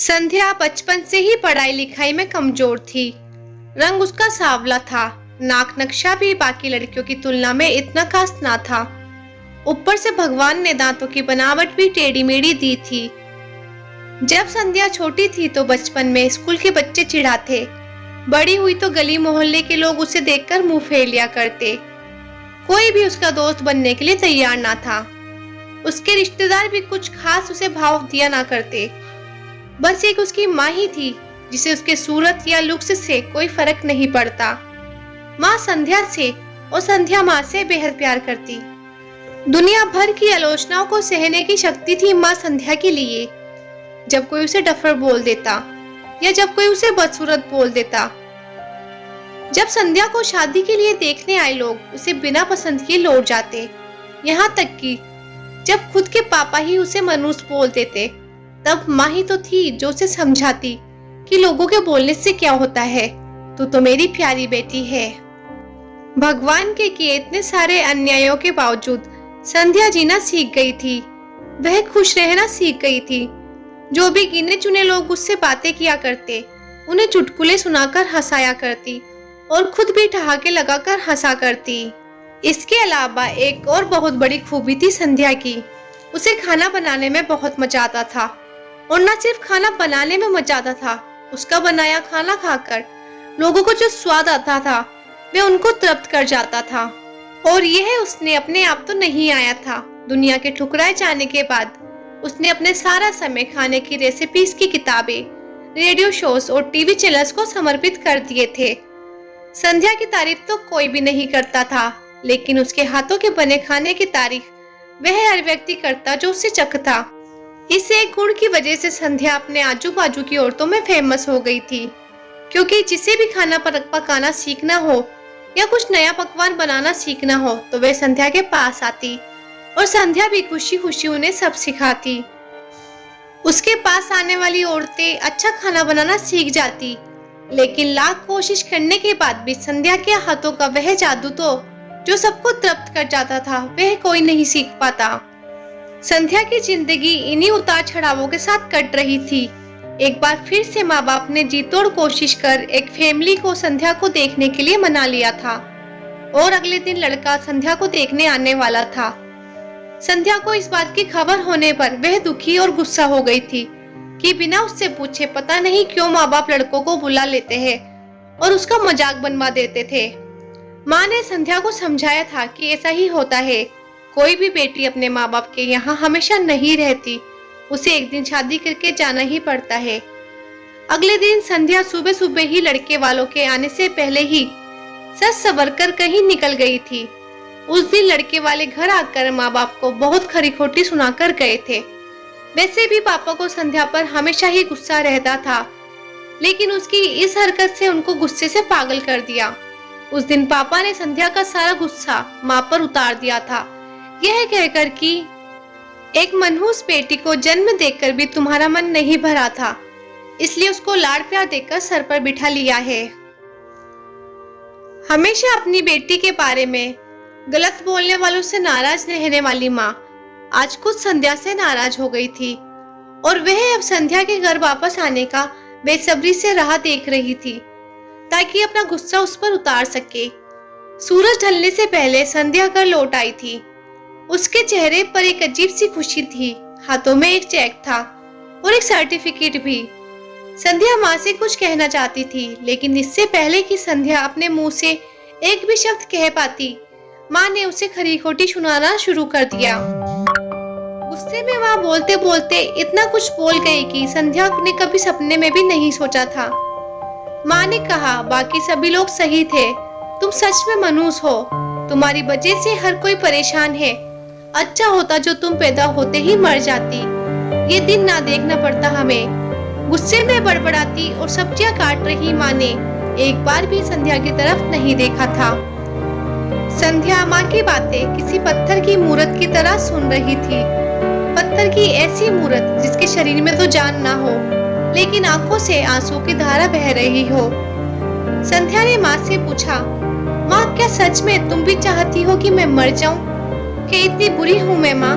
संध्या बचपन से ही पढ़ाई लिखाई में कमजोर थी। रंग उसका सांवला था, नाक नक्शा भी बाकी लड़कियों की तुलना में इतना खास ना था। ऊपर से भगवान ने दांतों की बनावट भी टेढ़ी मेढ़ी दी थी। जब संध्या छोटी थी तो बचपन में स्कूल के बच्चे चिढ़ाते, बड़ी हुई तो गली मोहल्ले के लोग उसे देखकर मुंह फेर लिया करते। कोई भी उसका दोस्त बनने के लिए तैयार ना था। उसके रिश्तेदार भी कुछ खास उसे भाव दिया ना करते। बस एक उसकी माँ ही थी जिसे उसके सूरत या लुक्स से कोई फर्क नहीं पड़ता। माँ संध्या से और संध्या माँ से बेहद प्यार करती। दुनिया भर की आलोचनाओं को सहने की शक्ति थी माँ संध्या के लिए। जब कोई उसे डफर बोल देता या जब कोई उसे बदसूरत बोल देता, जब संध्या को शादी के लिए देखने आए लोग उसे बिना पसंद किए लौट जाते, यहाँ तक कि जब खुद के पापा ही उसे मनुष्य बोल देते, तब माँ ही तो थी जो उसे समझाती कि लोगों के बोलने से क्या होता है, तू तो मेरी प्यारी बेटी है। भगवान के किए इतने सारे अन्यायों के बावजूद संध्या जीना सीख गई थी। वह खुश रहना सीख गई थी। जो भी गिने चुने लोग उससे बातें किया करते, उन्हें चुटकुले सुनाकर हंसाया करती और खुद भी ठहाके लगाकर हंसा करती। इसके अलावा एक और बहुत बड़ी खूबी थी संध्या की। उसे खाना बनाने में बहुत मजा आता था, और न सिर्फ खाना बनाने में मजा आता था, उसका बनाया खाना खाकर लोगों को जो स्वाद आता था वह उनको तृप्त कर जाता था। और यह उसने अपने आप तो नहीं आया था। दुनिया के ठुकराए जाने के बाद उसने अपने सारा समय खाने की रेसिपीज की किताबें, रेडियो शोज और टीवी चैनल्स को समर्पित कर दिए थे। संध्या की तारीफ तो कोई भी नहीं करता था, लेकिन उसके हाथों के बने खाने की तारीफ वह हर व्यक्ति करता जो उससे चखता। इस एक गुण की वजह से संध्या अपने आजू बाजू की औरतों में फेमस हो गई थी, क्योंकि जिसे भी खाना पकाना सीखना हो या कुछ नया पकवान बनाना सीखना हो तो वह संध्या के पास आती, और संध्या भी खुशी खुशी उन्हें सब सिखाती। उसके पास आने वाली औरतें अच्छा खाना बनाना सीख जाती, लेकिन लाख कोशिश करने के बाद भी संध्या के हाथों का वह जादू तो जो सबको तृप्त कर जाता था वह कोई नहीं सीख पाता। संध्या की जिंदगी इन्हीं उतार चढ़ावों के साथ कट रही थी। एक बार फिर से माँ बाप ने जी तोड़ कोशिश कर एक फैमिली को संध्या को देखने के लिए मना लिया था, और अगले दिन लड़का संध्या को देखने आने वाला था। संध्या को इस बात की खबर होने पर वह दुखी और गुस्सा हो गई थी कि बिना उससे पूछे पता नहीं क्यों माँ बाप लड़कों को बुला लेते हैं और उसका मजाक बनवा देते थे। माँ ने संध्या को समझाया था कि ऐसा ही होता है, कोई भी बेटी अपने माँ बाप के यहाँ हमेशा नहीं रहती, उसे एक दिन शादी करके जाना ही पड़ता है। अगले दिन संध्या सुबह सुबह ही लड़के वालों के आने से पहले ही सज संवर कर कहीं निकल गई थी। उस दिन लड़के वाले घर आकर माँ बाप को बहुत खरी खोटी सुनाकर गए थे। वैसे भी पापा को संध्या पर हमेशा ही गुस्सा रहता था, लेकिन उसकी इस हरकत से उनको गुस्से से पागल कर दिया। उस दिन पापा ने संध्या का सारा गुस्सा माँ पर उतार दिया था, यह कहकर कि एक मनहूस बेटी को जन्म देकर भी तुम्हारा मन नहीं भरा था, इसलिए उसको लाड़ प्यार देकर सर पर बिठा लिया है। हमेशा अपनी बेटी के बारे में गलत बोलने वालों से नाराज रहने वाली माँ आज खुद संध्या से नाराज हो गई थी, और वह अब संध्या के घर वापस आने का बेसब्री से राह देख रही थी ताकि अपना गुस्सा उस पर उतार सके। सूरज ढलने से पहले संध्या घर लौट आई थी। उसके चेहरे पर एक अजीब सी खुशी थी। हाथों में एक चेक था और एक सर्टिफिकेट भी। संध्या माँ से कुछ कहना चाहती थी, लेकिन इससे पहले कि संध्या अपने मुंह से एक भी शब्द कह पाती, माँ ने उसे खरी खोटी सुनाना शुरू कर दिया। गुस्से में माँ बोलते बोलते इतना कुछ बोल गई कि संध्या ने कभी सपने में भी नहीं सोचा था। माँ ने कहा, बाकी सभी लोग सही थे, तुम सच में मनहूस हो, तुम्हारी वजह से हर कोई परेशान है। अच्छा होता जो तुम पैदा होते ही मर जाती, ये दिन ना देखना पड़ता हमें। गुस्से में बड़बड़ाती और सब्जियां काट रही माँ ने एक बार भी संध्या की तरफ नहीं देखा था। संध्या माँ की बातें किसी पत्थर की मूरत की तरह सुन रही थी। पत्थर की ऐसी मूरत जिसके शरीर में तो जान ना हो, लेकिन आंखों से आंसू की धारा बह रही हो। संध्या ने माँ से पूछा, माँ क्या सच में तुम भी चाहती हो कि मैं मर जाऊं? क्या इतनी बुरी हूँ मैं माँ?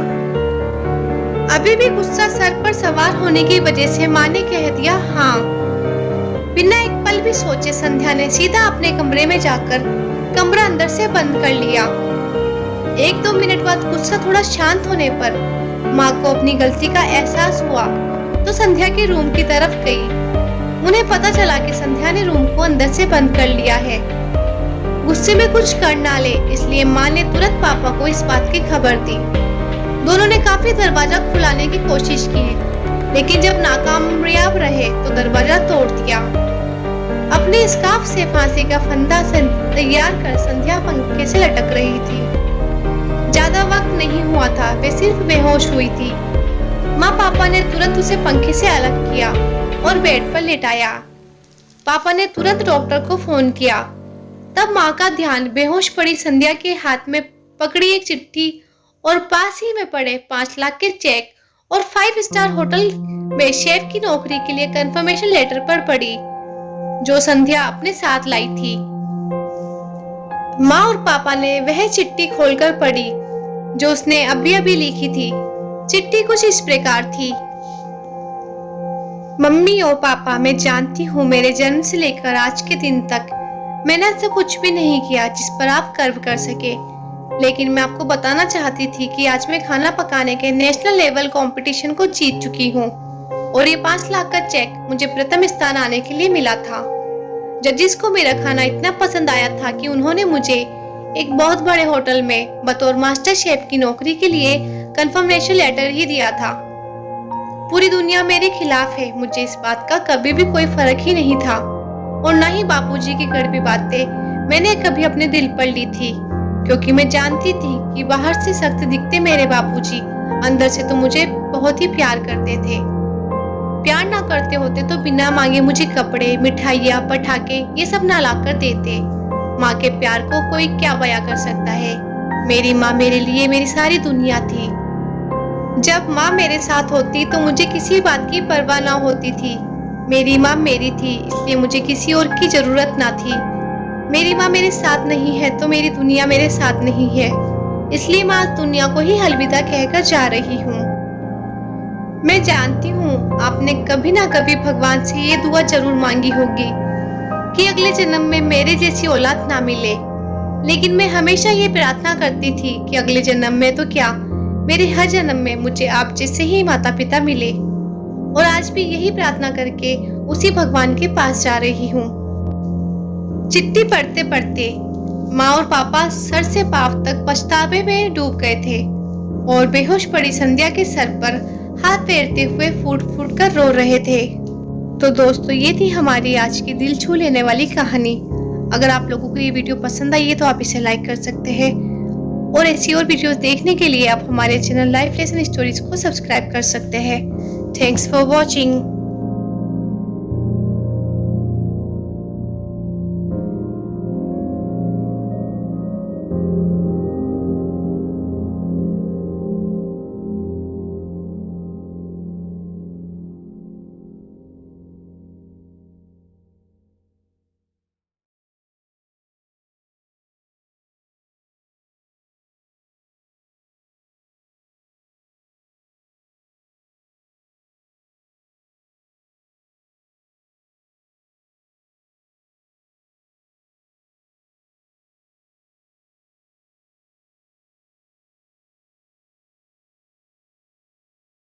अभी भी गुस्सा सर पर सवार होने की वजह से माँ ने कह दिया हाँ। बिना एक पल भी सोचे संध्या ने सीधा अपने कमरे में जाकर कमरा अंदर से बंद कर लिया। 1-2 मिनट बाद गुस्सा थोड़ा शांत होने पर माँ को अपनी गलती का एहसास हुआ तो संध्या के रूम की तरफ गई। उन्हें पता चला कि संध्या ने रूम को अंदर से बंद कर लिया है। गुस्से में कुछ कर ना ले इसलिए माँ ने तुरंत पापा को इस बात की खबर दी। दोनों ने काफी दरवाजा खुलाने की कोशिश की लेकिन जब नाकामयाब रहे तो दरवाजा तोड़ दिया। अपने स्कार्फ से फांसी का फंदा तैयार कर संध्या पंखे से लटक रही थी। ज्यादा वक्त नहीं हुआ था, वे सिर्फ बेहोश हुई थी। माँ पापा ने तुरंत उसे पंखे से अलग किया और बेड पर लेटाया। पापा ने तुरंत डॉक्टर को फोन किया। तब माँ का ध्यान बेहोश पड़ी संध्या के हाथ में पकड़ी एक चिट्ठी और पास ही में पड़े 5 लाख के चेक और 5 स्टार होटल में शेफ की नौकरी के लिए कंफर्मेशन लेटर पर पड़ी जो संध्या अपने साथ लाई थी। माँ और पापा ने वह चिट्ठी खोलकर पढ़ी जो उसने अभी अभी लिखी थी। चिट्ठी कुछ इस प्रकार थी। मम्मी और पापा, मैं जानती हूँ मेरे जन्म से लेकर आज के दिन तक मैंने ऐसा कुछ भी नहीं किया जिस पर आप गर्व कर सके, लेकिन मैं आपको बताना चाहती थी कि आज मैं खाना पकाने के नेशनल लेवल कंपटीशन को जीत चुकी हूँ और ये 5 लाख का चेक मुझे प्रथम स्थान आने के लिए मिला था। जजिस को मेरा खाना इतना पसंद आया था कि उन्होंने मुझे एक बहुत बड़े होटल में बतौर मास्टर शेफ की नौकरी के लिए कंफर्मेशन लेटर ही दिया था। पूरी दुनिया मेरे खिलाफ है, मुझे इस बात का कभी भी कोई फर्क ही नहीं था और न ही बापूजी की कड़वी बातें मैंने कभी अपने दिल पर ली थी, क्योंकि मैं जानती थी कि बाहर से सख्त दिखते मेरे बापूजी अंदर से तो मुझे बहुत ही प्यार करते थे। प्यार ना करते होते तो बिना मांगे मुझे कपड़े, मिठाइयाँ, पटाखे ये सब ना ला कर देते। माँ के प्यार को कोई क्या बयां कर सकता है। मेरी माँ मेरे लिए मेरी सारी दुनिया थी। जब माँ मेरे साथ होती तो मुझे किसी बात की परवाह ना होती थी। मेरी माँ मेरी थी, इसलिए मुझे किसी और की जरूरत ना थी। मेरी माँ मेरे साथ नहीं है तो मेरी दुनिया मेरे साथ नहीं है, इसलिए मैं आज दुनिया को ही अलविदा कहकर जा रही हूँ। मैं जानती हूँ आपने कभी ना कभी भगवान से ये दुआ जरूर मांगी होगी कि अगले जन्म में मेरे जैसी औलाद ना मिले, लेकिन मैं हमेशा ये प्रार्थना करती थी कि अगले जन्म में तो क्या, मेरे हर जन्म में मुझे आप जैसे ही माता पिता मिले। और आज भी यही प्रार्थना करके उसी भगवान के पास जा रही हूँ। चिट्ठी पढ़ते पढ़ते माँ और पापा सर से पांव तक पछतावे में डूब गए थे और बेहोश पड़ी संध्या के सर पर हाथ फेरते हुए फूट फूट कर रो रहे थे। तो दोस्तों, ये थी हमारी आज की दिल छू लेने वाली कहानी। अगर आप लोगों को ये वीडियो पसंद आई है तो आप इसे लाइक कर सकते हैं और ऐसी और वीडियोस देखने के लिए आप हमारे चैनल लाइफ लेसन स्टोरीज को सब्सक्राइब कर सकते हैं। Thanks for watching.